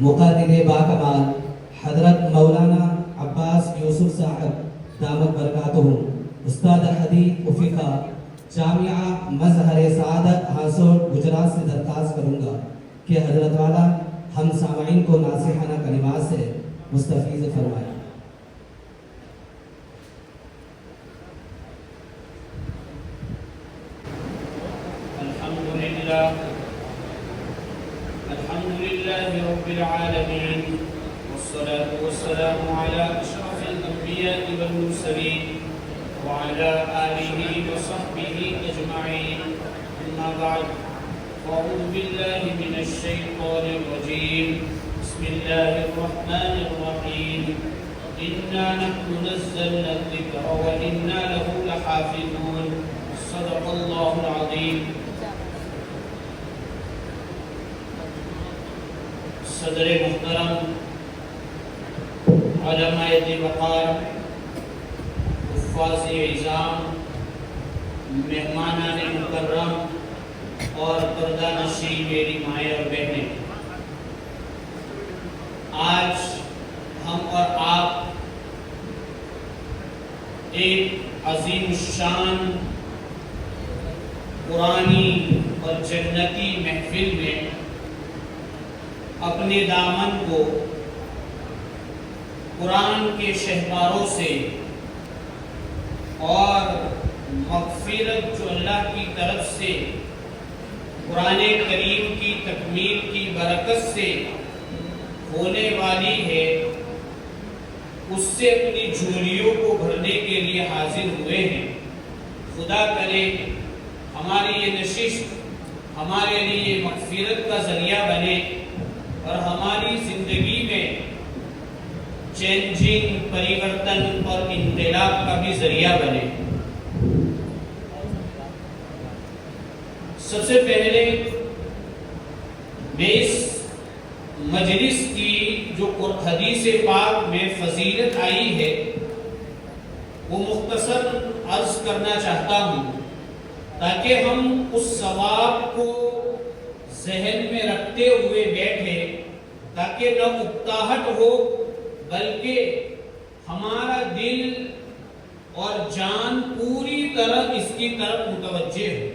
مقرر باکمال حضرت مولانا عباس یوسف صاحب دامت برکاتہم، استاد حدیث و فقہ، جامعہ مظہر سعادت ہاسوٹ گجرات سے درخواست کروں گا کہ حضرت والا ہم سامعین کو ناصحانہ کلمات سے مستفیض فرمائیں۔ الحمد لله رب العالمين، والصلاة والسلام على أشرف الأنبياء والمرسلين وعلى آله وصحبه أجمعين، أما بعد، فأعوذ بالله من الشيطان الرجيم، بسم الله الرحمن الرحيم، إنا نحن نزلنا الذكر وإنا له لحافظون، صدق الله العظيم۔ صدر محترم، علماء وقار، حفاظ اعظام، مہمانان مکرم اور پردہ نشین میری مائیں اور بہنیں، آج ہم اور آپ ایک عظیم الشان قرآنی اور جنتی محفل میں اپنے دامن کو قرآن کے شہکاروں سے اور مغفرت جو اللہ کی طرف سے قرآن کریم کی تکمیل کی برکت سے ہونے والی ہے، اس سے اپنی جھولیوں کو بھرنے کے لیے حاضر ہوئے ہیں۔ خدا کرے ہماری یہ نشست ہمارے لیے مغفرت کا ذریعہ بنے اور ہماری زندگی میں چینجنگ، پریورتن اور انقلاب کا بھی ذریعہ بنے۔ سب سے پہلے میں اس مجلس کی جو حدیث پاک میں فضیلت آئی ہے وہ مختصر عرض کرنا چاہتا ہوں، تاکہ ہم اس ثواب کو ذہن میں رکھتے ہوئے بیٹھے، تاکہ نہ اکتاہٹ ہو بلکہ ہمارا دل اور جان پوری طرح اس کی طرف متوجہ ہو۔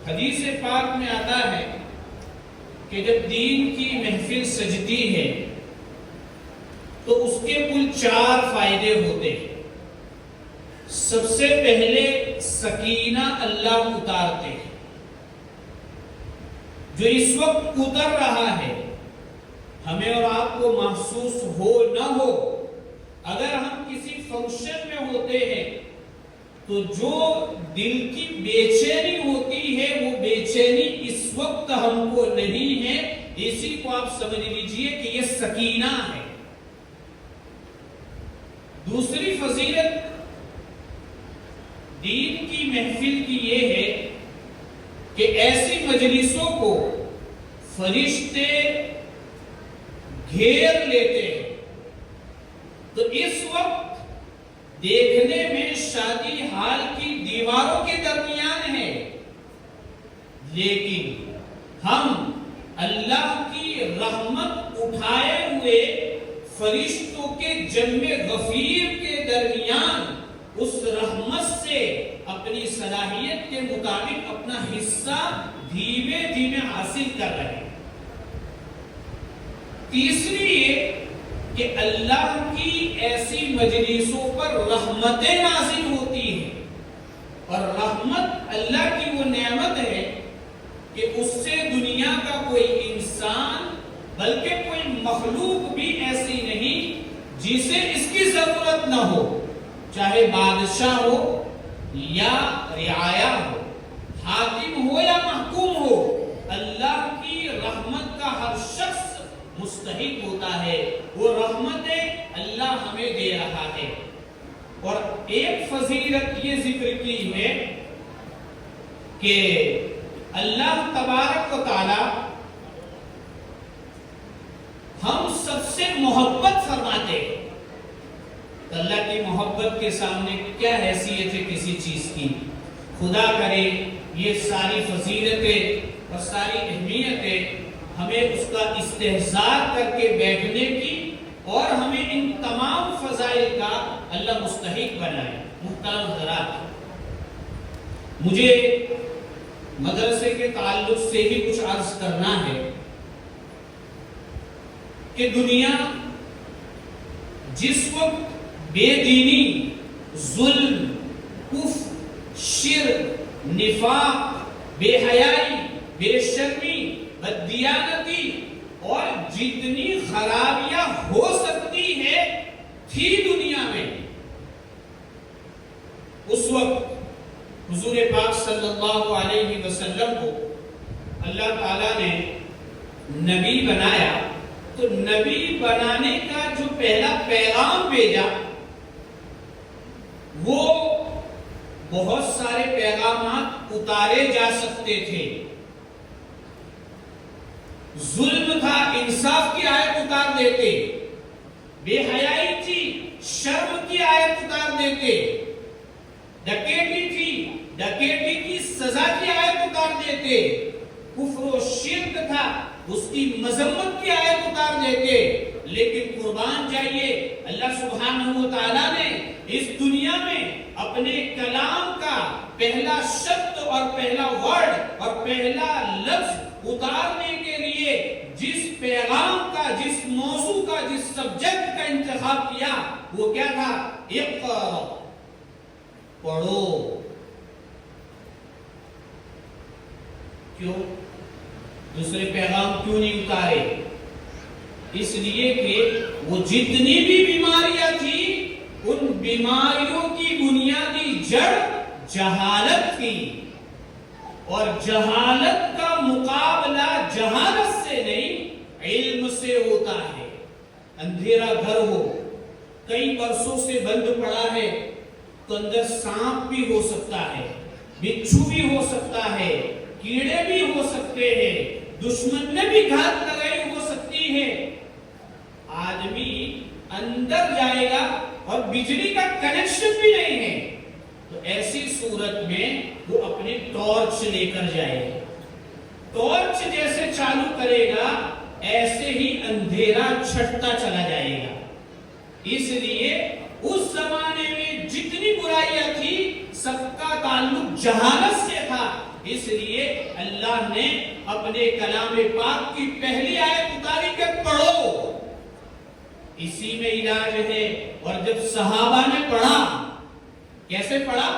حدیث پاک میں آتا ہے کہ جب دین کی محفل سجتی ہے تو اس کے کل 4 فائدے ہوتے ہیں۔ سب سے پہلے سکینہ اللہ اتارتے ہیں، جو اس وقت اتر رہا ہے ہمیں اور آپ کو محسوس ہو نہ ہو، اگر ہم کسی فنکشن میں ہوتے ہیں تو جو دل کی بے چینی ہوتی ہے وہ بے چینی اس وقت ہم کو نہیں ہے، اسی کو آپ سمجھ لیجئے کہ یہ سکینہ ہے۔ دوسری فضیلت دین کی محفل کی یہ ہے کہ ایسی مجلسوں کو فرشتے گھیر لیتے ہیں، تو اس وقت دیکھنے میں شادی ہال کی دیواروں کے درمیان ہے، لیکن ہم اللہ کی رحمت اٹھائے ہوئے فرشتوں کے جم غفیر کے درمیان اس رحمت سے اپنی صلاحیت کے مطابق اپنا حصہ دھیمے دھیمے حاصل کر رہے ہیں۔ تیسری یہ کہ اللہ کی ایسی مجلسوں پر رحمتیں نازل ہوتی ہیں، اور رحمت اللہ کی وہ نعمت ہے کہ اس سے دنیا کا کوئی انسان بلکہ کوئی مخلوق بھی ایسی نہیں جسے اس کی ضرورت نہ ہو، چاہے بادشاہ ہو یا رعایا ہو، حاکم ہو یا محکوم ہو، اللہ کی رحمت کا ہر شخص مستحق ہوتا ہے۔ وہ رحمتیں اللہ ہمیں دے رہا ہے۔ اور ایک فضیلت یہ ذکر کی ہے کہ اللہ تبارک و تعالی ہم سب سے محبت فرماتے ہیں۔ اللہ کی محبت کے سامنے کیا حیثیت ہے کسی چیز کی؟ خدا کرے یہ ساری فضیلتیں اور ساری اہمیتیں ہمیں اس کا استحضار کر کے بیٹھنے کی اور ہمیں ان تمام فضائل کا اللہ مستحق بنائے۔ محترم حضرات، مجھے مدرسے کے تعلق سے ہی کچھ عرض کرنا ہے کہ دنیا جس وقت بے دینی، ظلم، کفر، شرک، نفاق، بے حیائی، بے شرمی، بددیانتی اور جتنی خرابیاں ہو سکتی ہے تھی دنیا میں، اس وقت حضور پاک صلی اللہ علیہ وسلم کو اللہ تعالیٰ نے نبی بنایا، تو نبی بنانے کا جو پہلا پیغام بھیجا وہ بہت سارے پیغامات اتارے جا سکتے تھے۔ ظلم تھا، انصاف کی آیت اتار دیتے، بے حیائی تھی، شرم کی آیت اتار دیتے، ڈکیتی تھی، ڈکیتی کی سزا کی آیت اتار دیتے، کفر و شرک تھا، اس کی مذمت کی آیت اتار دیتے۔ لیکن قربان جائیے، اللہ سبحانہ و تعالیٰ نے اس دنیا میں اپنے کلام کا پہلا شبد اور پہلا ورڈ اور پہلا لفظ اتارنے کے لیے جس پیغام کا، جس موضوع کا، جس سبجیکٹ کا انتخاب کیا وہ کیا تھا؟ اقرأ، پڑھو۔ کیوں؟ دوسرے پیغام کیوں نہیں اتارے؟ اس لیے کہ وہ جتنی بھی بیماریاں تھی ان بیماریوں کی بنیادی جڑ جہالت تھی، اور جہالت کا مقابلہ جہالت سے نہیں علم سے ہوتا ہے۔ اندھیرا گھر ہو، کئی برسوں سے بند پڑا ہے تو اندر سانپ بھی ہو سکتا ہے، بچھو بھی ہو سکتا ہے، کیڑے بھی ہو سکتے ہیں، دشمن نے بھی گھات لگائی ہو سکتی ہے۔ آدمی اندر جائے گا اور بجلی کا کنیکشن بھی نہیں ہے تو ایسی صورت میں وہ اپنے ٹارچ لے کر جائے گا، ٹارچ جیسے چالو کرے گا ایسے ہی اندھیرا چھٹتا چلا جائے گا۔ اس لیے اس زمانے میں جتنی برائیاں تھی سب کا تعلق جہالت سے تھا، اس لیے اللہ نے اپنے کلام پاک کی پہلی آیت اتاری کہ پڑھو، اسی میں علاج ہے۔ اور جب صحابہ نے پڑھا، کیسے پڑھا؟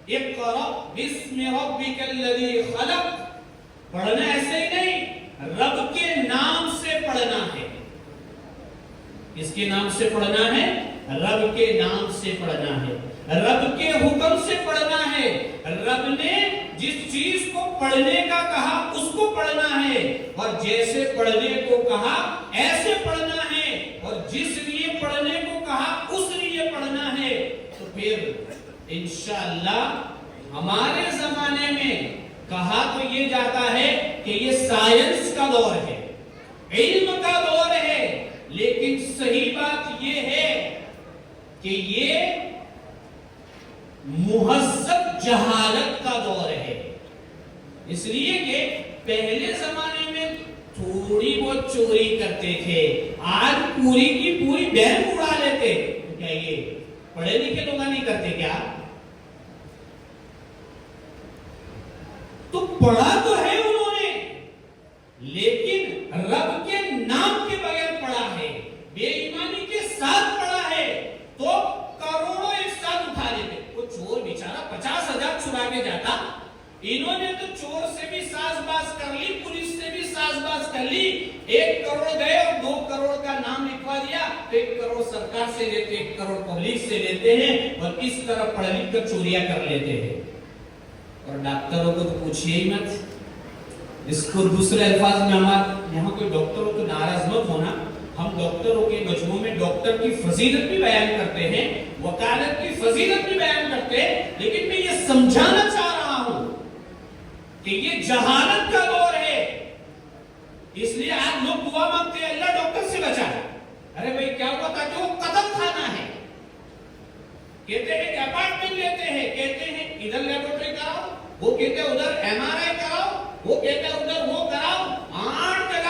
اقرأ بسم ربک الذی خلق، پڑھنا ایسے ہی نہیں، رب کے نام سے پڑھنا ہے۔ کس کے نام سے پڑھنا ہے؟ رب کے نام سے پڑھنا ہے، رب کے حکم سے پڑھنا ہے۔ رب نے جس چیز کو پڑھنے کا کہا اس کو پڑھنا ہے، اور جیسے پڑھنے کو کہا ایسے پڑھنا ہے، اور جس لیے پڑھنے کو کہا اس لیے پڑھنا ہے۔ تو پھر انشاءاللہ ہمارے زمانے میں کہا تو یہ جاتا ہے کہ یہ سائنس کا دور ہے، علم کا دور ہے، لیکن صحیح بات یہ ہے کہ یہ مہذب جہالت کا دور ہے۔ اس لیے کہ پہلے زمانے میں تھوڑی بہت چوری کرتے تھے، آج پوری کی پوری بینک اڑا لیتے، تو کیا یہ پڑھے لکھے لوگ نہیں کرتے کیا؟ تو پڑھا تو ہے انہوں نے، لیکن رب کے نام کے بغیر پڑھا ہے، بے ایمانی کے ساتھ پڑھا ہے، تو کروڑوں ایک ساتھ اٹھا لیتے۔ وہ چور بیچارہ 50,000 چرا کے جاتا، انہوں نے تو چور سے بھی ساز باز کر لی، پولیس سے بھی ساز باز کر لی، 1 کروڑ گئے اور 2 کروڑ کا نام لکھوا دیا، 1 کروڑ سرکار سے لیتے، 1 کروڑ پبلک سے لیتے ہیں، اور اس طرح پڑھ لکھ کر چوریاں کر لیتے ہیں۔ اور ڈاکٹروں کو تو پوچھئے ہی مت، اس کو دوسرے الفاظ میں ہمارے یہاں کوئی ڈاکٹروں کو ناراض مت ہونا، ہم ڈاکٹروں کے مجموع میں ڈاکٹر کی فضیلت بھی بیان کرتے ہیں، وکالت کی فضیلت بھی بیان کرتے ہیں، لیکن میں یہ سمجھانا چاہ رہا ہوں کہ یہ جہالت کا دور ہے۔ اس لیے آج لوگ دعا مانگتے ہیں اللہ ڈاکٹر سے بچائے۔ ارے بھائی کیا ہوا تھا کہ وہ قتل خانہ ہے، کہتے ہیں کہ اپارٹمنٹ لیتے ہیں، کہتے ہیں ادھر لیبورٹری کراؤ، وہ کہتے ہیں ادھر MRI کراؤ، وہ کہتے ہیں ادھر وہ کراؤ، 8 جگہ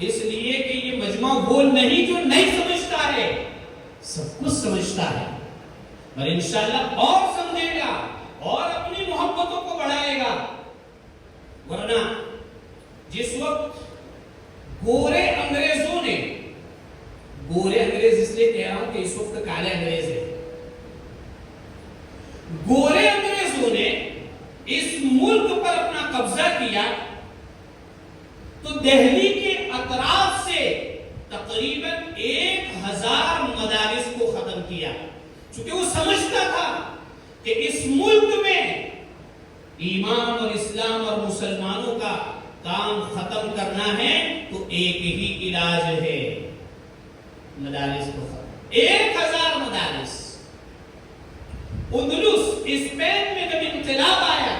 اس لیے کہ یہ مجمع وہ نہیں جو نہیں سمجھتا ہے، سب کچھ سمجھتا ہے، اور انشاءاللہ اور سمجھے گا اور اپنی محبتوں کو بڑھائے گا۔ ورنہ جس وقت گورے انگریزوں نے، گورے انگریز اس لیے کہہ رہا ہوں کہ اس وقت کالے انگریز ہے، گورے انگریزوں نے اس ملک پر اپنا قبضہ کیا تو دہلی کے اطراف سے تقریباً 1000 مدارس کو ختم کیا، چونکہ وہ سمجھتا تھا کہ اس ملک میں ایمان اور اسلام اور مسلمانوں کا کام ختم کرنا ہے تو ایک ہی علاج ہے، مدارس کو ختم۔ 1000 مدارس۔ اندلس اسپین میں جب انقلاب آیا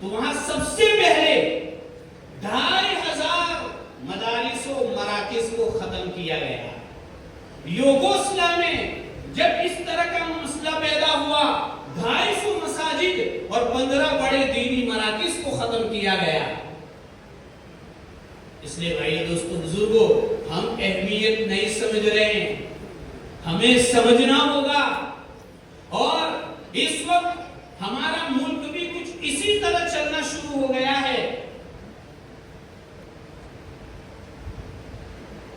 تو وہاں سب سے پہلے 2500 مدارس و مراکز کو ختم کیا گیا۔ یوگوسلا میں جب اس طرح کا مسئلہ پیدا ہوا 250 مساجد اور 15 بڑے دینی مراکز کو ختم کیا گیا۔ اس لیے بھائی دوستو بزرگوں، ہم اہمیت نہیں سمجھ رہے ہیں، ہمیں سمجھنا ہوگا، اور اس وقت ہمارا ملک بھی کچھ اسی طرح چلنا شروع ہو گیا ہے۔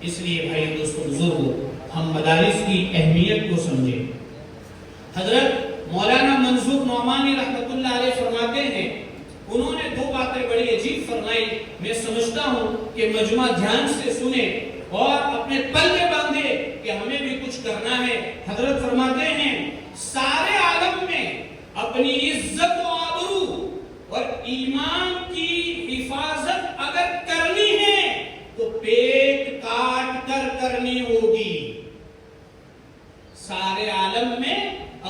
اس لیے بھائی دوستو بزرگوں، ہم مدارس کی اہمیت کو سمجھیں۔ حضرت مولانا منظور نعمانی رحمت اللہ علیہ فرماتے ہیں، انہوں نے 2 باتیں بڑی عجیب فرمائی، میں سمجھتا ہوں کہ مجمع دھیان سے سنے اور اپنے پلے باندھے کہ ہمیں بھی کچھ کرنا ہے۔ حضرت فرماتے ہیں، سارے عالم میں اپنی عزت و آبرو اور ایمان کی حفاظت اگر کرنی ہے تو پیٹ کاٹ کر کرنی ہوگی۔ سارے عالم میں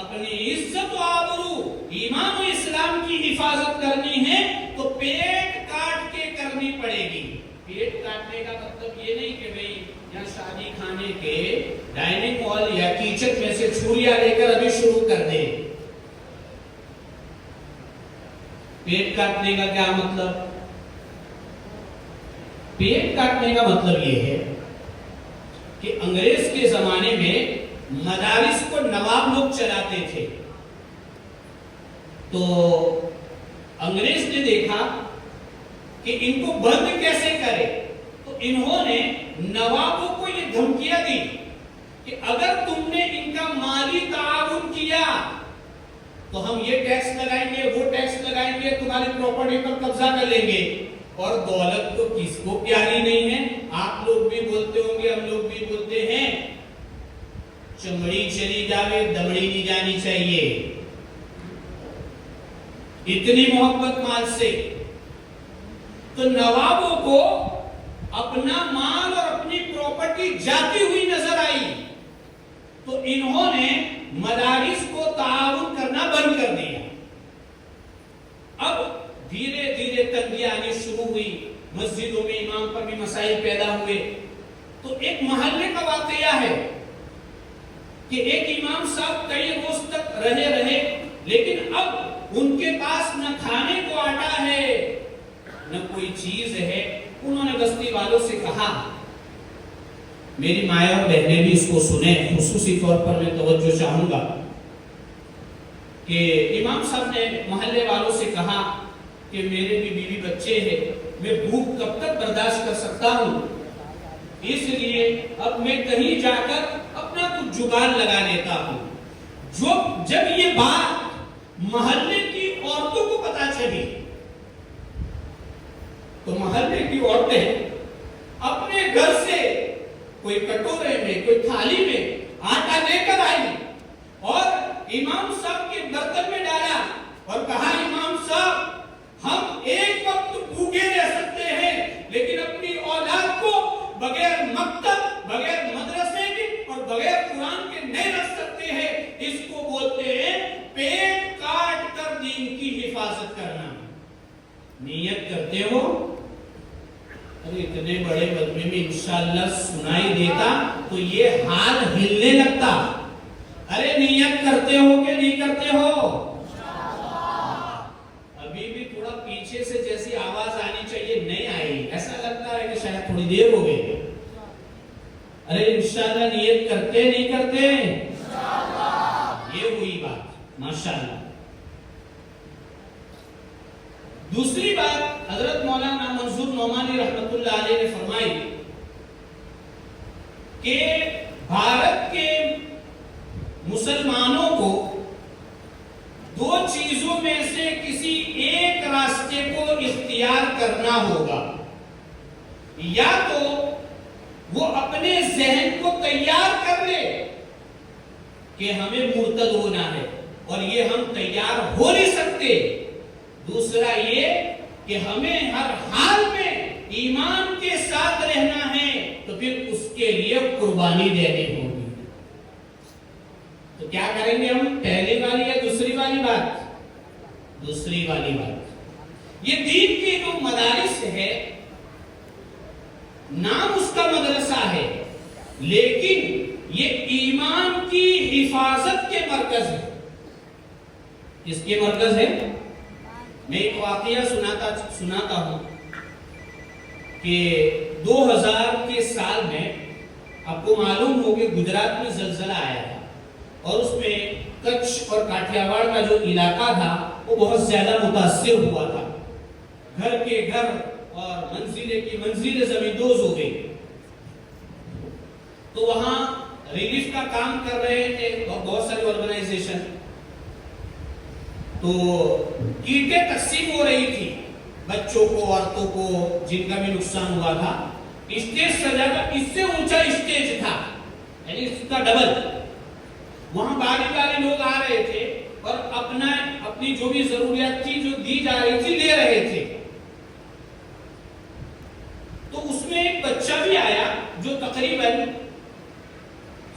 اپنی عزت و آبرو، ایمان و اسلام کی حفاظت کرنی ہے تو پیٹ کاٹ کے کرنی پڑے گی۔ پیٹ کاٹنے کا مطلب یہ نہیں کہ بھئی یہاں شادی کھانے کے ڈائننگ ہال یا کچن میں سے چھریاں لے کر ابھی شروع کر دے۔ پیٹ کاٹنے کا کیا مطلب؟ پیٹ کاٹنے کا مطلب یہ ہے کہ انگریز کے زمانے میں مدارس کو نواب لوگ چلاتے تھے، تو انگریز نے دیکھا کہ ان کو بند کیسے کرے، تو انہوں نے نوابوں کو یہ دھمکیاں دی کہ اگر تم نے ان کا مالی تعاون کیا تو ہم یہ ٹیکس لگائیں گے، وہ ٹیکس لگائیں گے، تمہاری پراپرٹی پر قبضہ کر لیں گے۔ اور دولت تو کس کو پیاری نہیں ہے، آپ لوگ بھی بولتے ہوں گے، ہم لوگ بھی بولتے ہیں، چمڑی چلی جاوے دمڑی نہیں جانی چاہیے۔ اتنی محبت مال سے تو نوابوں کو اپنا مال اور اپنی پراپرٹی جاتی ہوئی نظر آئی، تو انہوں نے مدارس کو تعاون کرنا بند کر دیا۔ اب دھیرے دھیرے تنگیاں آنی شروع ہوئی، مسجدوں میں امام پر بھی مسائل پیدا ہوئے۔ تو ایک محلے کا واقعہ ہے کہ ایک امام صاحب کئی روز تک رہے لیکن اب ان کے پاس نہ کھانے کو آٹا ہے نہ کوئی چیز ہے۔ انہوں نے بستی والوں سے کہا، میری مائیں اور بہنیں بھی اس کو سنیں، خصوصی طور پر میں توجہ چاہوں گا کہ امام صاحب نے محلے والوں سے کہا کہ میرے بھی بیوی بچے ہیں، میں بھوک کب تک برداشت کر سکتا ہوں، اس لیے اب میں کہیں جا کر اپنا کچھ جگاڑ لگا لیتا ہوں۔ جب یہ بات محلے کی عورتوں کو پتا چلی تو محلے کی عورتیں اپنے گھر سے کوئی کٹورے میں کوئی تھالی میں آٹا لے کر آئی اور امام صاحب کے برتن میں ڈالا اور کہا، امام صاحب ہم ایک وقت بھوکے رہ سکتے ہیں لیکن اپنی اولاد کو بغیر مکتب، بغیر مدرسے کے اور بغیر قرآن کے نہیں رکھ سکتے ہیں۔ اس کو بولتے ہیں پیٹ کاٹ کر دین کی حفاظت کرنا۔ نیت کرتے ہو؟ ارے اتنے بڑے مجمع میں انشاءاللہ سنائی دیتا تو یہ حال ہلنے لگتا۔ ارے نیت کرتے ہو کہ نہیں کرتے ہو؟ ابھی بھی تھوڑا پیچھے سے جیسی آواز آنی چاہیے نہیں آئی، ایسا لگتا ہے کہ شاید تھوڑی دیر ہو گئی. ارے انشاءاللہ نیت کرتے نہیں کرتے؟ یہ ہوئی بات ماشاءاللہ. دوسری بات حضرت مولانا منظور نعمانی رحمت اللہ علیہ نے فرمائی کہ بھارت کے مسلمانوں کو دو چیزوں میں سے کسی ایک راستے کو اختیار کرنا ہوگا. یا تو وہ اپنے ذہن کو تیار کر لے کہ ہمیں مرتد ہونا ہے اور یہ ہم تیار ہو نہیں سکتے. دوسرا یہ کہ ہمیں ہر حال میں ایمان کے ساتھ رہنا ہے تو پھر اس کے لیے قربانی دینی ہوگی. تو کیا کریں گے ہم؟ پہلی والی یا دوسری والی بات؟ دوسری والی بات. یہ دین کے جو مدارس ہے، نام اس کا مدرسہ ہے، لیکن یہ ایمان کی حفاظت کے مرکز ہے. کس کے مرکز ہے؟ میں ایک واقعہ سناتا ہوں کہ 2000 کے سال میں آپ کو معلوم ہو کہ گجرات میں زلزلہ آیا تھا اور اس میں کچھ اور کاٹھیاواڑ کا جو علاقہ تھا وہ بہت زیادہ متاثر ہوا تھا. گھر کے گھر اور منزلے کی منزلیں زمیندوز ہو گئی. تو وہاں ریلیف کا کام کر رہے تھے بہت ساری آرگنائزیشن. تو کیٹیں تقسیم ہو رہی تھی بچوں کو، عورتوں کو، جن کا بھی نقصان ہوا تھا. اسٹیج سجا تھا، اس سے اونچا اسٹیج تھا، یعنی اس کا ڈبل. وہاں باری باری لوگ آ رہے تھے اور اپنی جو بھی ضروریات تھی جو دی جا رہی تھی لے رہے تھے. تو اس میں ایک بچہ بھی آیا جو تقریباً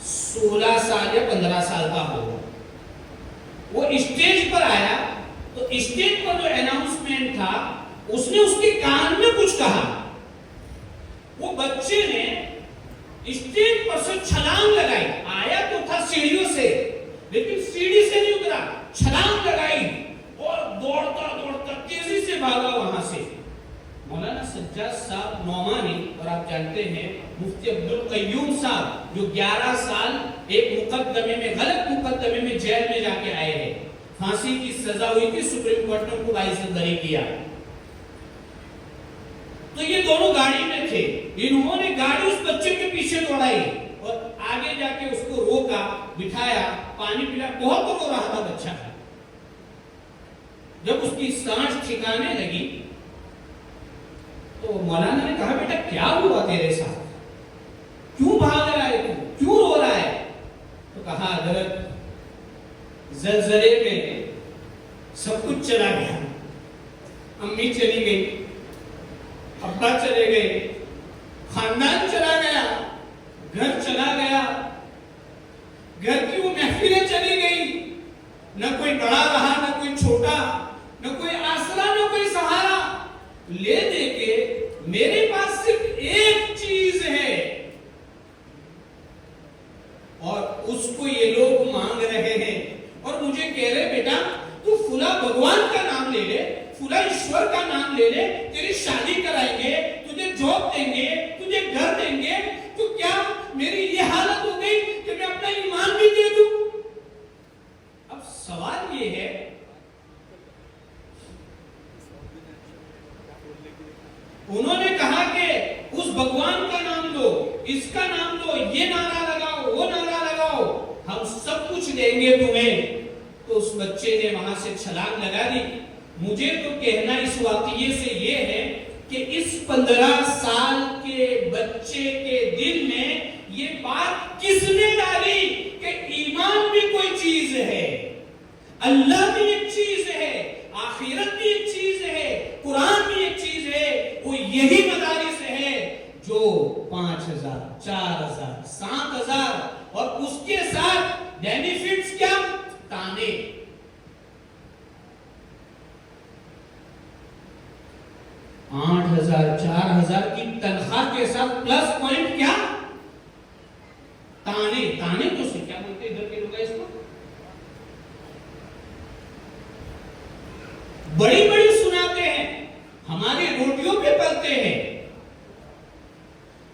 16 سال یا 15 سال کا ہوگا. وہ اسٹیج پر آیا تو اسٹیج پر جو اناؤنسمنٹ تھا اس نے اس کے کان میں کچھ کہا. وہ بچے نے اسٹیج پر سے چھلانگ لگائی. آیا تو تھا سیڑھیوں سے لیکن سیڑھی سے نہیں اترا، چھلانگ لگائی اور دوڑتا دوڑتا تیزی سے بھاگا وہاں سے. مولانا سجاد صاحب نعمانی، اور آپ جانتے ہیں مفتی عبدالقیوم صاحب جو 11 سال ایک مقدمے میں، غلط مقدمے میں جیل میں جا کے آئے ہیں. پھانسی کی سزا ہوئی تھی، سپریم کورٹ نے ان کو باعزت بری کیا. تو یہ دونوں گاڑی میں تھے. انہوں نے گاڑی اس بچے کے پیچھے دوڑائی اور آگے جا کے اس کو روکا، بٹھایا، پانی پلایا. بہت رو رہا تھا بچہ. جب اس کی سانس ٹھکانے لگی تو مولانا نے کہا بیٹا کیا ہوا تیرے ساتھ؟ کیوں بھاگ رہا ہے تو؟ کیوں رو رہا ہے؟ تو کہا حضرت زلزلے میں سب کچھ چلا گیا. امی چلی گئی، ابا چلے گئے، خاندان چلا گیا، گھر چلا گیا، گھر کی وہ محفلیں چلی گئی. نہ کوئی بڑا رہا، نہ کوئی چھوٹا، نہ کوئی آسرا، نہ کوئی سہارا. لے دے کے میرے پاس صرف ایک چیز ہے اور اس کو یہ لوگ مانگ رہے ہیں اور مجھے کہہ رہے بیٹا تو فلاں بھگوان کا نام لے لے، فلاں ایشور کا نام لے لے، تیری شادی کرائیں گے، تجھے جاب دیں گے، تجھے گھر دیں گے. تو کیا میری یہ حالت ہو گئی کہ میں اپنا ایمان بھی دے دوں؟ اب سوال یہ ہے، انہوں نے کہا کہ اس بھگوان کا نام لو، اس کا نام لو، یہ نعرہ لگاؤ، وہ نعرہ لگاؤ، ہم سب کچھ دیں گے تمہیں. تو اس بچے نے وہاں سے چھلانگ لگا دی. مجھے تو کہنا اس واقعے سے یہ ہے کہ اس 15 سال کے بچے کے دل میں یہ بات کس نے ڈالی کہ ایمان بھی کوئی چیز ہے، اللہ بھی ایک چیز ہے، آخرت بھی ایک چیز ہے، قرآن بھی ایک چیز ہے. وہ یہی مدارس ہے جو 5000 4000 7000 اور اس کے ساتھ بینیفٹس کیا؟ تانے. 8000 4000 کی تنخواہ کے ساتھ پلس پوائنٹ کیا؟ تانے. تانے تو سے کیا بولتے ادھر کے لوگ اس کو؟ بڑی بڑی سناتے ہیں، ہماری روٹیوں پہ پلتے ہیں.